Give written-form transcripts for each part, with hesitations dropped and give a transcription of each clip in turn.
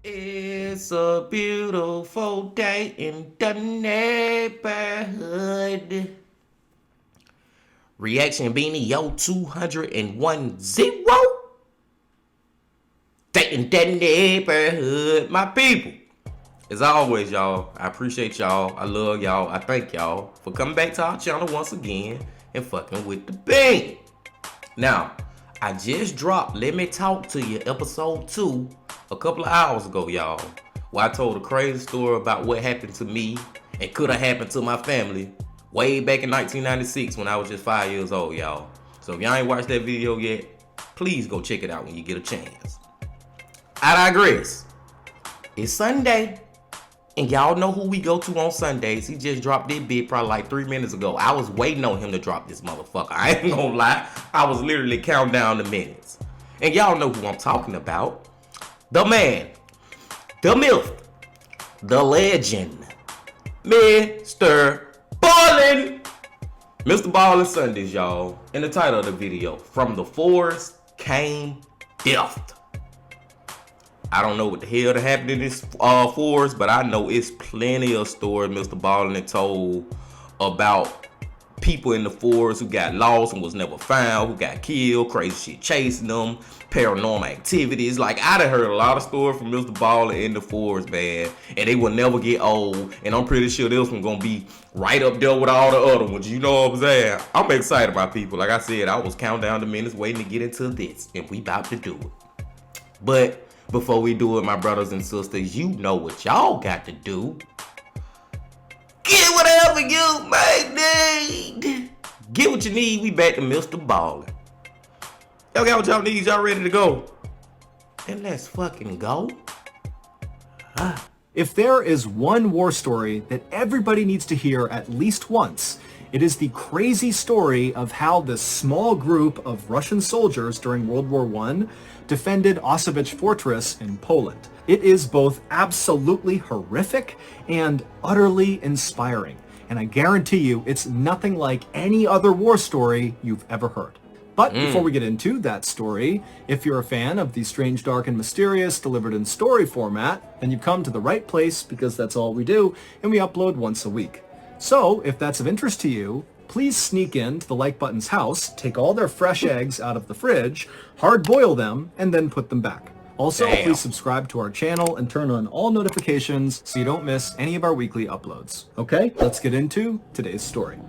It's a beautiful day in the neighborhood. Reaction Beanie, yo, 201 0. Day in the neighborhood, my people. As always, y'all, I appreciate y'all. I love y'all. I thank y'all for coming back to our channel once again and fucking with the bean. Now, I just dropped Let Me Talk to You episode 2 a couple of hours ago, y'all, where I told a crazy story about what happened to me and could have happened to my family way back in 1996 when I was just 5 years old, y'all. So if y'all ain't watched that video yet, please go check it out when you get a chance. I digress. It's Sunday, and y'all know who we go to on Sundays. He just dropped this bit probably like 3 minutes ago. I was waiting on him to drop this motherfucker. I ain't gonna lie. I was literally counting down the minutes. And y'all know who I'm talking about. The man, the myth, the legend, MrBallen. MrBallen Sundays, y'all. In the title of the video, From the Forest Came Death. I don't know what the hell that happened in this forest, but I know it's plenty of stories MrBallen had told about people in the forest who got lost and was never found, who got killed, crazy shit chasing them, paranormal activities. Like, I done heard a lot of stories from MrBallen in the forest, man, and they will never get old, and I'm pretty sure this one gonna be right up there with all the other ones, you know what I'm saying? I'm excited about people. Like I said, I was counting down the minutes waiting to get into this, and we about to do it. But before we do it, my brothers and sisters, you know what y'all got to do. Get whatever you may need. Get what you need. We back to MrBallen. Y'all got what y'all need. Y'all ready to go? And let's fucking go. If there is one war story that everybody needs to hear at least once, it is the crazy story of how this small group of Russian soldiers during World War I defended Auschwitz Fortress in Poland. It is both absolutely horrific and utterly inspiring, and I guarantee you it's nothing like any other war story you've ever heard. But before we get into that story, if you're a fan of the strange, dark, and mysterious delivered in story format, then you've come to the right place, because that's all we do, and we upload once a week. So, if that's of interest to you, please sneak into the like button's house, take all their fresh eggs out of the fridge, hard boil them, and then put them back. Also, please subscribe to our channel and turn on all notifications so you don't miss any of our weekly uploads. Okay, let's get into today's story.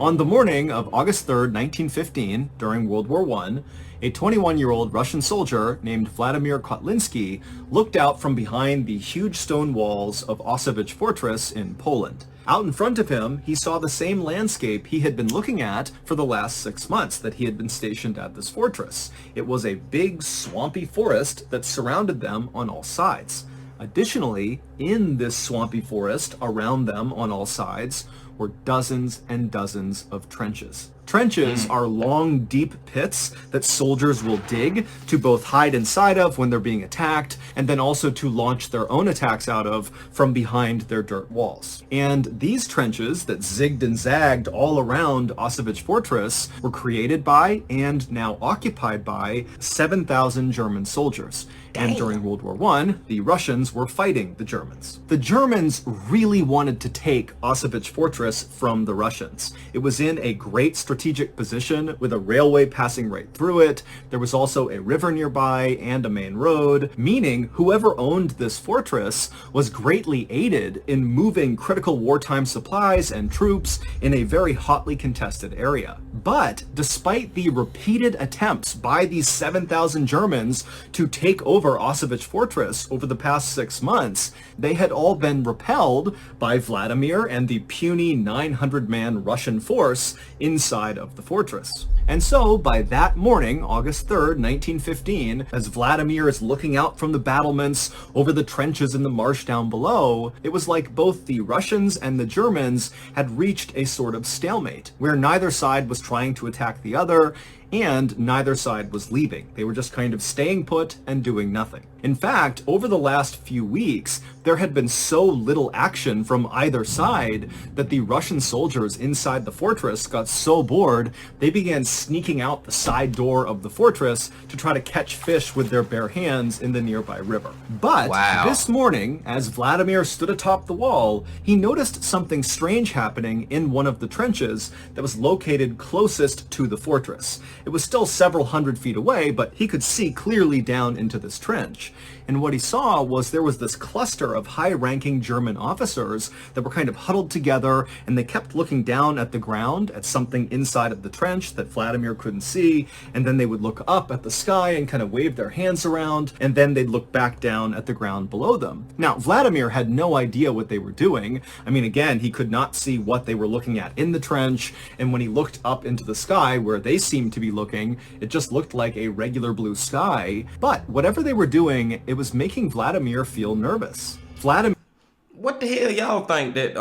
On the morning of August 3rd, 1915, during World War I, a 21-year-old Russian soldier named Vladimir Kotlinsky looked out from behind the huge stone walls of Auschwitz Fortress in Poland. Out in front of him, he saw the same landscape he had been looking at for the last 6 months that he had been stationed at this fortress. It was a big, swampy forest that surrounded them on all sides. Additionally, in this swampy forest around them on all sides were dozens and dozens of trenches. Trenches are long, deep pits that soldiers will dig to both hide inside of when they're being attacked, and then also to launch their own attacks out of from behind their dirt walls. And these trenches that zigged and zagged all around Auschwitz Fortress were created by and now occupied by 7,000 German soldiers. And during World War I, the Russians were fighting the Germans. The Germans really wanted to take Auschwitz Fortress from the Russians. It was in a great strategic position with a railway passing right through it. There was also a river nearby and a main road, meaning whoever owned this fortress was greatly aided in moving critical wartime supplies and troops in a very hotly contested area. But despite the repeated attempts by these 7,000 Germans to take over Auschwitz Fortress over the past 6 months, they had all been repelled by Vladimir and the puny 900-man Russian force inside of the fortress. And so, by that morning, August 3rd, 1915, as Vladimir is looking out from the battlements over the trenches in the marsh down below, it was like both the Russians and the Germans had reached a sort of stalemate, where neither side was trying to attack the other, and neither side was leaving. They were just kind of staying put and doing nothing. In fact, over the last few weeks, there had been so little action from either side that the Russian soldiers inside the fortress got so bored, they began sneaking out the side door of the fortress to try to catch fish with their bare hands in the nearby river. But this morning, as Vladimir stood atop the wall, he noticed something strange happening in one of the trenches that was located closest to the fortress. It was still several hundred feet away, but he could see clearly down into this trench. And what he saw was there was this cluster of high-ranking German officers that were kind of huddled together, and they kept looking down at the ground at something inside of the trench that Vladimir couldn't see, and then they would look up at the sky and kind of wave their hands around, and then they'd look back down at the ground below them. Now, Vladimir had no idea what they were doing. I mean, again, he could not see what they were looking at in the trench, and when he looked up into the sky where they seemed to be looking, it just looked like a regular blue sky. But whatever they were doing, it was making Vladimir feel nervous. What the hell y'all think that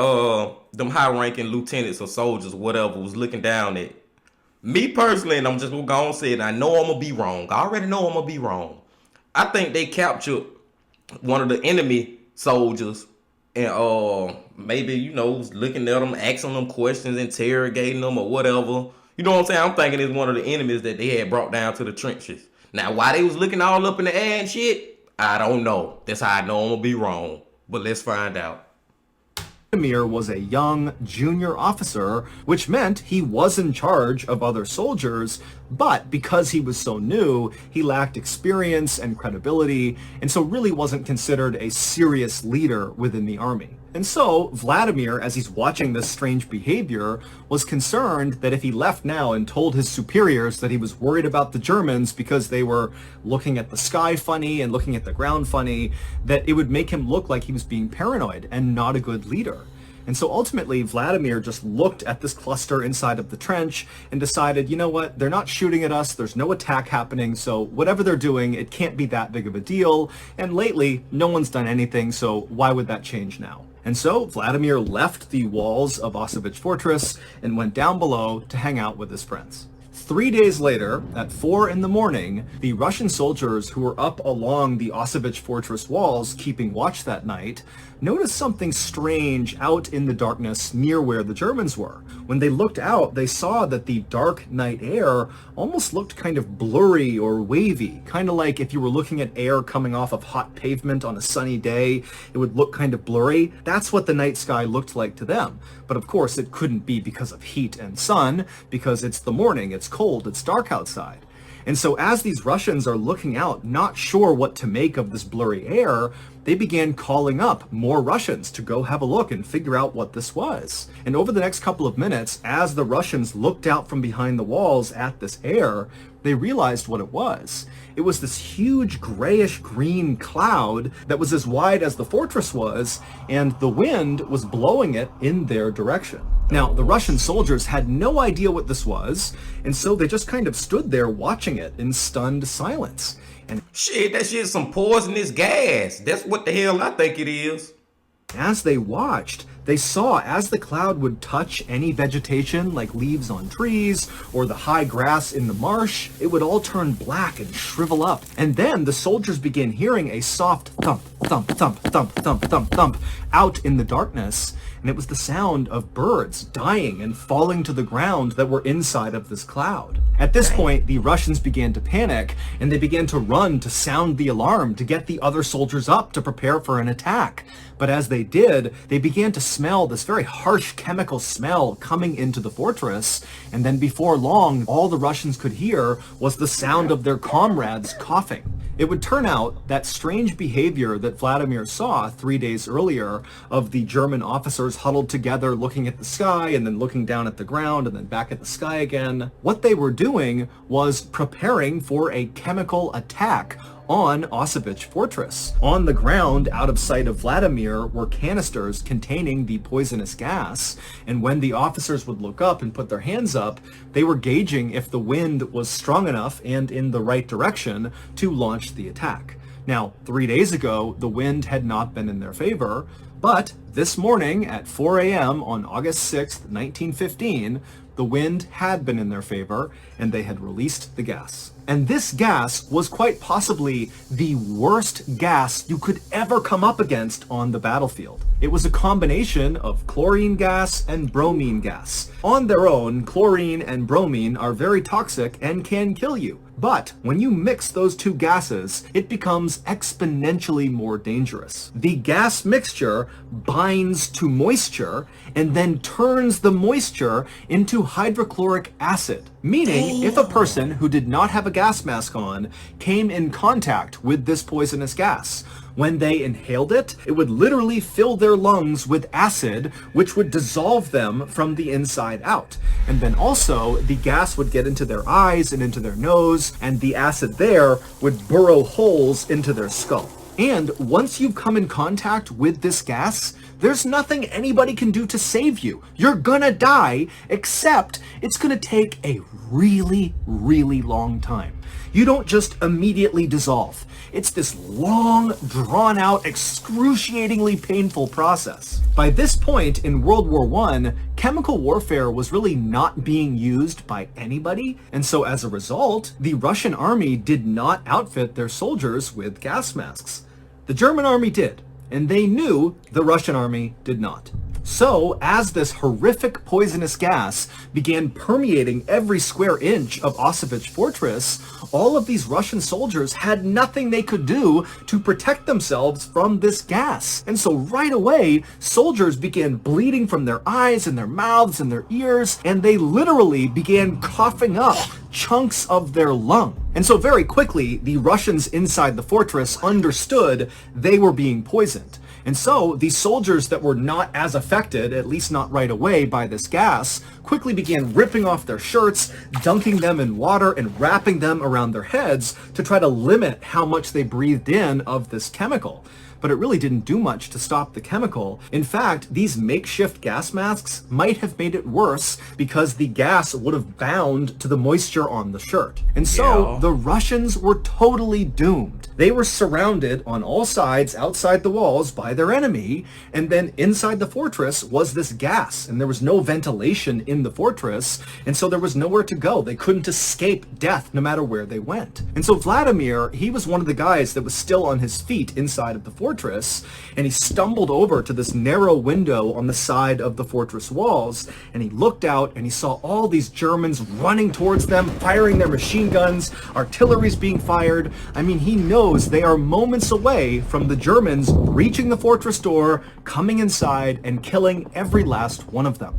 them high-ranking lieutenants or soldiers, whatever, was looking down at? Me personally, and I'm just gonna say it, I know I'm gonna be wrong. I already know I'm gonna be wrong. I think they captured one of the enemy soldiers and maybe, you know, was looking at them, asking them questions, interrogating them or whatever. You know what I'm saying? I'm thinking it's one of the enemies that they had brought down to the trenches. Now, why they was looking all up in the air and shit, I don't know. That's how I know I'm gonna be wrong. But let's find out. Vladimir was a young junior officer, which meant he was in charge of other soldiers, but because he was so new, he lacked experience and credibility, and so really wasn't considered a serious leader within the army. And so, Vladimir, as he's watching this strange behavior, was concerned that if he left now and told his superiors that he was worried about the Germans because they were looking at the sky funny and looking at the ground funny, that it would make him look like he was being paranoid and not a good leader. And so ultimately, Vladimir just looked at this cluster inside of the trench and decided, you know what, they're not shooting at us, there's no attack happening, so whatever they're doing, it can't be that big of a deal, and lately, no one's done anything, so why would that change now? And so Vladimir left the walls of Auschwitz Fortress and went down below to hang out with his friends. 3 days later, at 4 in the morning, the Russian soldiers who were up along the Auschwitz Fortress walls keeping watch that night noticed something strange out in the darkness near where the Germans were. When they looked out, they saw that the dark night air almost looked kind of blurry or wavy, kind of like if you were looking at air coming off of hot pavement on a sunny day, it would look kind of blurry. That's what the night sky looked like to them. But of course, it couldn't be because of heat and sun, because it's the morning, it's cold, it's dark outside. And so as these Russians are looking out, not sure what to make of this blurry air, they began calling up more Russians to go have a look and figure out what this was. And over the next couple of minutes, as the Russians looked out from behind the walls at this air, they realized what it was. It was this huge grayish-green cloud that was as wide as the fortress was, and the wind was blowing it in their direction. Now, the Russian soldiers had no idea what this was, and so they just kind of stood there watching it in stunned silence. And shit, that shit's some poisonous gas. That's what the hell I think it is. As they watched, they saw as the cloud would touch any vegetation like leaves on trees or the high grass in the marsh, it would all turn black and shrivel up. And then the soldiers began hearing a soft thump, thump, thump, thump, thump, thump, thump out in the darkness. And it was the sound of birds dying and falling to the ground that were inside of this cloud. At this point, the Russians began to panic, and they began to run to sound the alarm to get the other soldiers up to prepare for an attack. But as they did, they began to smell this very harsh chemical smell coming into the fortress, and then before long, all the Russians could hear was the sound of their comrades coughing. It would turn out that strange behavior that Vladimir saw 3 days earlier of the German officers huddled together looking at the sky and then looking down at the ground and then back at the sky again, what they were doing was preparing for a chemical attack on Auschwitz Fortress. On the ground, out of sight of Vladimir, were canisters containing the poisonous gas, and when the officers would look up and put their hands up, they were gauging if the wind was strong enough and in the right direction to launch the attack. Now, 3 days ago, the wind had not been in their favor, but this morning at 4 a.m. on August 6th, 1915, the wind had been in their favor, and they had released the gas. And this gas was quite possibly the worst gas you could ever come up against on the battlefield. It was a combination of chlorine gas and bromine gas. On their own, chlorine and bromine are very toxic and can kill you. But when you mix those two gases, it becomes exponentially more dangerous. The gas mixture binds to moisture and then turns the moisture into hydrochloric acid. Meaning, if a person who did not have a gas mask on came in contact with this poisonous gas, when they inhaled it, it would literally fill their lungs with acid, which would dissolve them from the inside out. And then also, the gas would get into their eyes and into their nose, and the acid there would burrow holes into their skull. And once you come in contact with this gas, there's nothing anybody can do to save you. You're gonna die, except it's gonna take a really, really long time. You don't just immediately dissolve. It's this long, drawn-out, excruciatingly painful process. By this point in World War I, chemical warfare was really not being used by anybody, and so as a result, the Russian army did not outfit their soldiers with gas masks. The German army did, and they knew the Russian army did not. So, as this horrific poisonous gas began permeating every square inch of Auschwitz Fortress, all of these Russian soldiers had nothing they could do to protect themselves from this gas. And so right away, soldiers began bleeding from their eyes and their mouths and their ears, and they literally began coughing up chunks of their lung. And so very quickly, the Russians inside the fortress understood they were being poisoned. And so the soldiers that were not as affected, at least not right away, by this gas, quickly began ripping off their shirts, dunking them in water, and wrapping them around their heads to try to limit how much they breathed in of this chemical. But it really didn't do much to stop the chemical. In fact, these makeshift gas masks might have made it worse because the gas would have bound to the moisture on the shirt. And so the Russians were totally doomed. They were surrounded on all sides outside the walls by their enemy, and then inside the fortress was this gas, and there was no ventilation in the fortress, and so there was nowhere to go. They couldn't escape death no matter where they went. And so Vladimir, he was one of the guys that was still on his feet inside of the fortress, and he stumbled over to this narrow window on the side of the fortress walls, and he looked out and he saw all these Germans running towards them, firing their machine guns, artillery's being fired. I mean, he knows they are moments away from the Germans reaching the fortress door, coming inside, and killing every last one of them.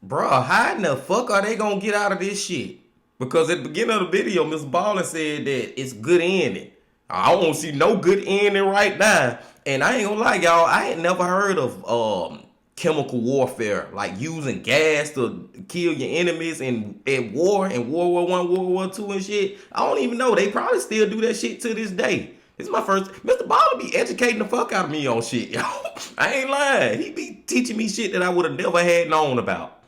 Bruh, how in the fuck are they gonna get out of this shit? Because at the beginning of the video, MrBallen said that it's good ending. I don't see no good ending right now. And I ain't gonna lie, y'all, I ain't never heard of chemical warfare, like using gas to kill your enemies in war, in World War I, World War II and shit. I don't even know. They probably still do that shit to this day. This is my first. MrBallen be educating the fuck out of me on shit, y'all. I ain't lying. He be teaching me shit that I would have never had known about.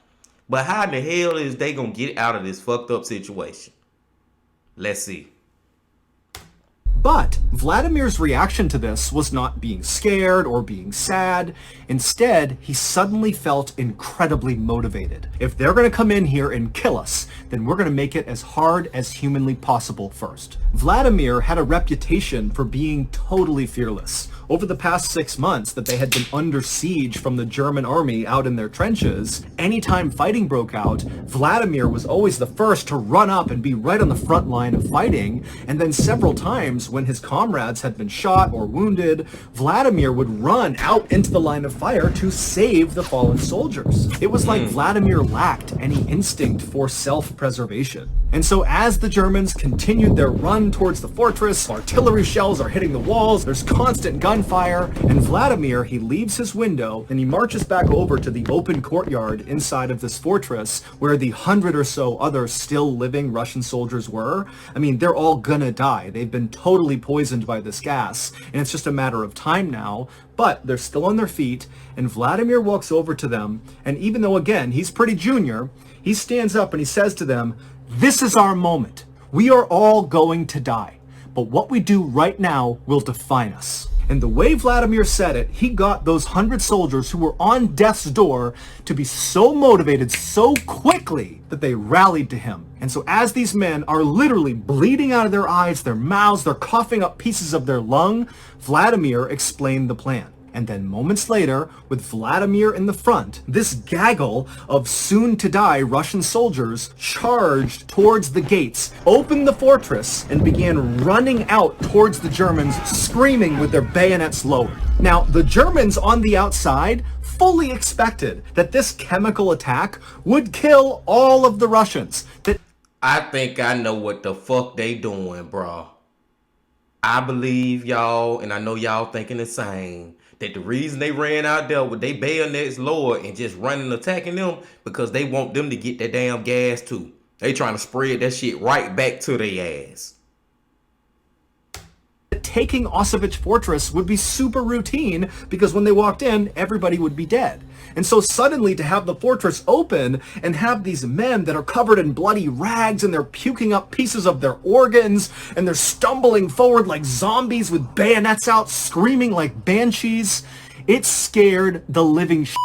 But how in the hell is they gonna get out of this fucked up situation? Let's see. But Vladimir's reaction to this was not being scared or being sad. Instead, he suddenly felt incredibly motivated. If they're going to come in here and kill us, then we're going to make it as hard as humanly possible first. Vladimir had a reputation for being totally fearless. Over the past 6 months that they had been under siege from the German army out in their trenches, anytime fighting broke out, Vladimir was always the first to run up and be right on the front line of fighting, and then several times when his comrades had been shot or wounded, Vladimir would run out into the line of fire to save the fallen soldiers. It was like Vladimir lacked any instinct for self-preservation. And so as the Germans continued their run towards the fortress, artillery shells are hitting the walls, there's constant gunfire, and Vladimir, he leaves his window and he marches back over to the open courtyard inside of this fortress where the 100 or so other still living Russian soldiers were. I mean, they're all gonna die. They've been totally poisoned by this gas, and it's just a matter of time now, but they're still on their feet, and Vladimir walks over to them, and even though, again, he's pretty junior, he stands up and he says to them, "This is our moment. We are all going to die, but what we do right now will define us." And the way Vladimir said it, he got those 100 soldiers who were on death's door to be so motivated so quickly that they rallied to him. And so as these men are literally bleeding out of their eyes, their mouths, they're coughing up pieces of their lung, Vladimir explained the plan. And then moments later, with Vladimir in the front, this gaggle of soon-to-die Russian soldiers charged towards the gates, opened the fortress, and began running out towards the Germans, screaming with their bayonets lowered. Now, the Germans on the outside fully expected that this chemical attack would kill all of the Russians. I think I know what the fuck they doing, bro. I believe y'all, and I know y'all thinking the same, that the reason they ran out there with their bayonets lowered and just running attacking them because they want them to get that damn gas too. They trying to spread that shit right back to their ass. Taking Auschwitz Fortress would be super routine because when they walked in, everybody would be dead. And so suddenly to have the fortress open and have these men that are covered in bloody rags and they're puking up pieces of their organs and they're stumbling forward like zombies with bayonets out, screaming like banshees, it scared the living shit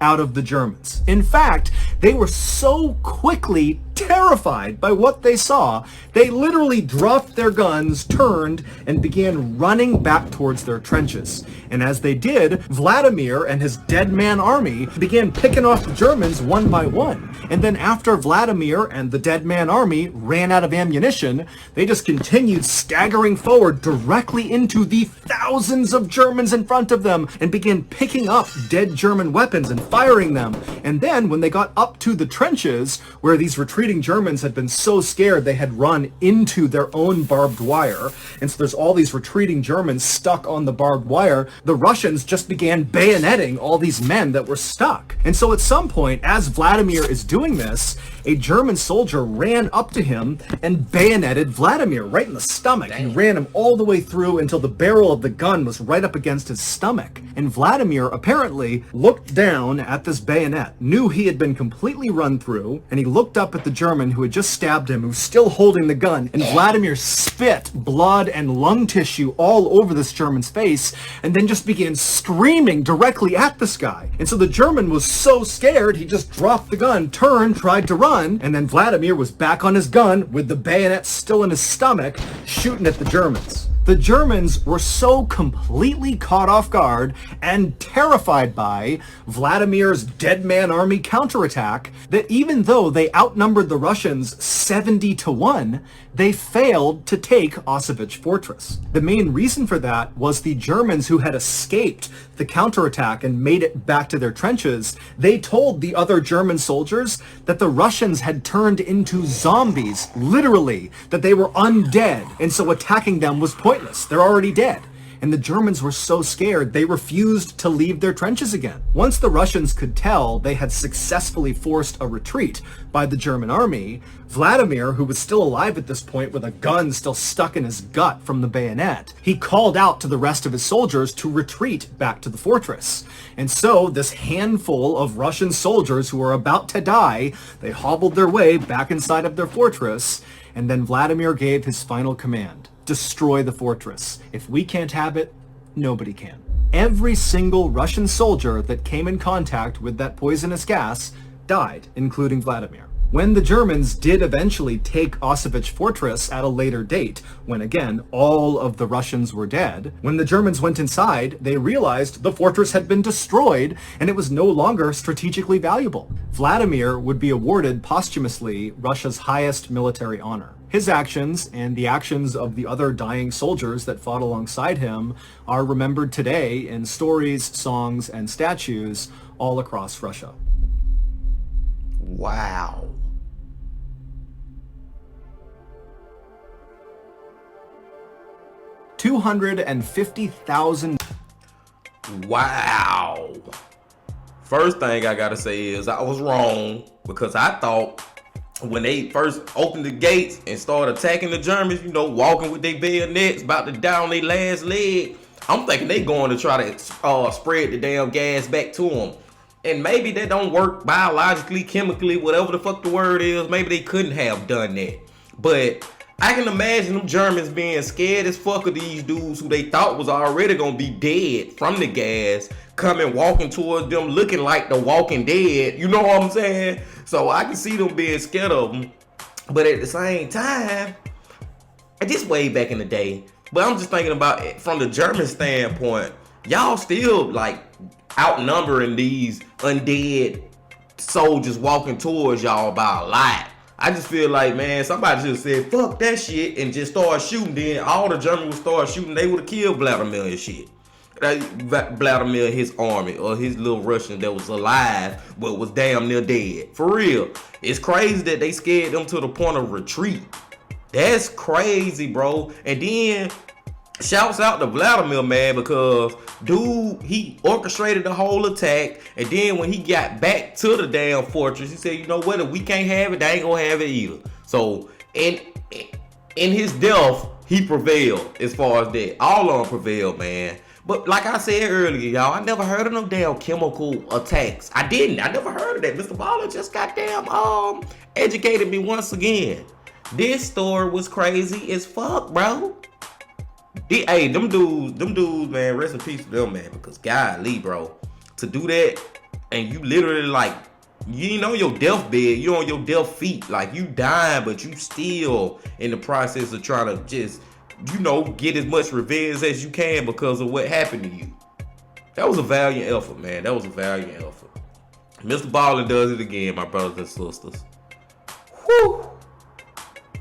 out of the Germans. In fact, they were so quickly terrified by what they saw, they literally dropped their guns, turned, and began running back towards their trenches. And as they did, Vladimir and his dead man army began picking off the Germans one by one. And then after Vladimir and the dead man army ran out of ammunition, they just continued staggering forward directly into the thousands of Germans in front of them and began picking up dead German weapons and firing them. And then when they got up to the trenches where these retreating Germans had been so scared they had run into their own barbed wire, and so there's all these retreating Germans stuck on the barbed wire, the Russians just began bayoneting all these men that were stuck. And so at some point, as Vladimir is doing this, a German soldier ran up to him and bayoneted Vladimir right in the stomach. He ran him all the way through until the barrel of the gun was right up against his stomach. And Vladimir apparently looked down at this bayonet, knew he had been completely run through, and he looked up at the German who had just stabbed him, who was still holding the gun, and Vladimir spit blood and lung tissue all over this German's face, and then just began screaming directly at this guy. And so the German was so scared, he just dropped the gun, turned, tried to run, and then Vladimir was back on his gun with the bayonet still in his stomach, shooting at the Germans. The Germans were so completely caught off guard and terrified by Vladimir's dead man army counterattack that even though they outnumbered the Russians 70-1, they failed to take Auschwitz Fortress. The main reason for that was the Germans who had escaped the counterattack and made it back to their trenches. They told the other German soldiers that the Russians had turned into zombies, literally, that they were undead, and so attacking them was pointless. They're already dead. And the Germans were so scared they refused to leave their trenches again. Once the Russians could tell they had successfully forced a retreat by the German army, Vladimir, who was still alive at this point with a gun still stuck in his gut from the bayonet, he called out to the rest of his soldiers to retreat back to the fortress. And so this handful of Russian soldiers who were about to die, they hobbled their way back inside of their fortress, and then Vladimir gave his final command. Destroy the fortress. If we can't have it, nobody can. Every single Russian soldier that came in contact with that poisonous gas died, including Vladimir. When the Germans did eventually take Auschwitz Fortress at a later date, when again, all of the Russians were dead, when the Germans went inside, they realized the fortress had been destroyed and it was no longer strategically valuable. Vladimir would be awarded posthumously Russia's highest military honor. His actions and the actions of the other dying soldiers that fought alongside him are remembered today in stories, songs, and statues all across Russia. Wow. $250,000. Wow. First thing I gotta say is I was wrong, because I thought when they first opened the gates and started attacking the Germans, walking with their bayonets, about to down their last leg, I'm thinking they going to try to spread the damn gas back to them. And maybe that don't work biologically, chemically, whatever the fuck the word is. Maybe they couldn't have done that. But I can imagine them Germans being scared as fuck of these dudes who they thought was already gonna be dead from the gas, coming walking towards them looking like the Walking Dead. You know what I'm saying? So I can see them being scared of them. But at the same time, this way back in the day, but I'm just thinking about it from the German standpoint, y'all still like outnumbering these undead soldiers walking towards y'all by a lot. I just feel like, man, somebody just said, fuck that shit, and just start shooting. Then all the Germans would start shooting. They would have killed Vladimir and shit. Vladimir, his army, or his little Russian that was alive, but was damn near dead. For real. It's crazy that they scared them to the point of retreat. That's crazy, bro. And then shouts out to Vladimir, man, because dude, he orchestrated the whole attack, and then when he got back to the damn fortress, he said, you know what, if we can't have it, they ain't gonna have it either. So in his death, he prevailed as far as that. All of them prevailed, man. But like I said earlier, y'all, I never heard of no damn chemical attacks. I never heard of that. MrBallen just goddamn educated me once again. This story was crazy as fuck, bro. Hey, them dudes, man, rest in peace to them, man, because golly, bro, to do that, and you literally, like, you ain't on your deathbed, you on your death feet, like, you dying, but you still in the process of trying to just, get as much revenge as you can because of what happened to you. That was a valiant effort, man. That was a valiant effort. MrBallen does it again, my brothers and sisters. Whew.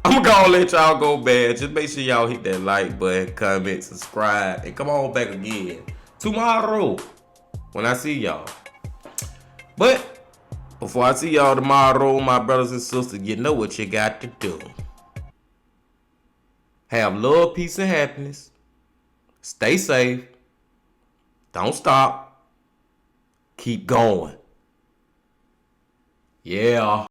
I'm gonna let y'all go, man. Just make sure y'all hit that like button, comment, subscribe, and come on back again tomorrow when I see y'all. But before I see y'all tomorrow, my brothers and sisters, you know what you got to do. Have love, peace, and happiness. Stay safe. Don't stop. Keep going. Yeah.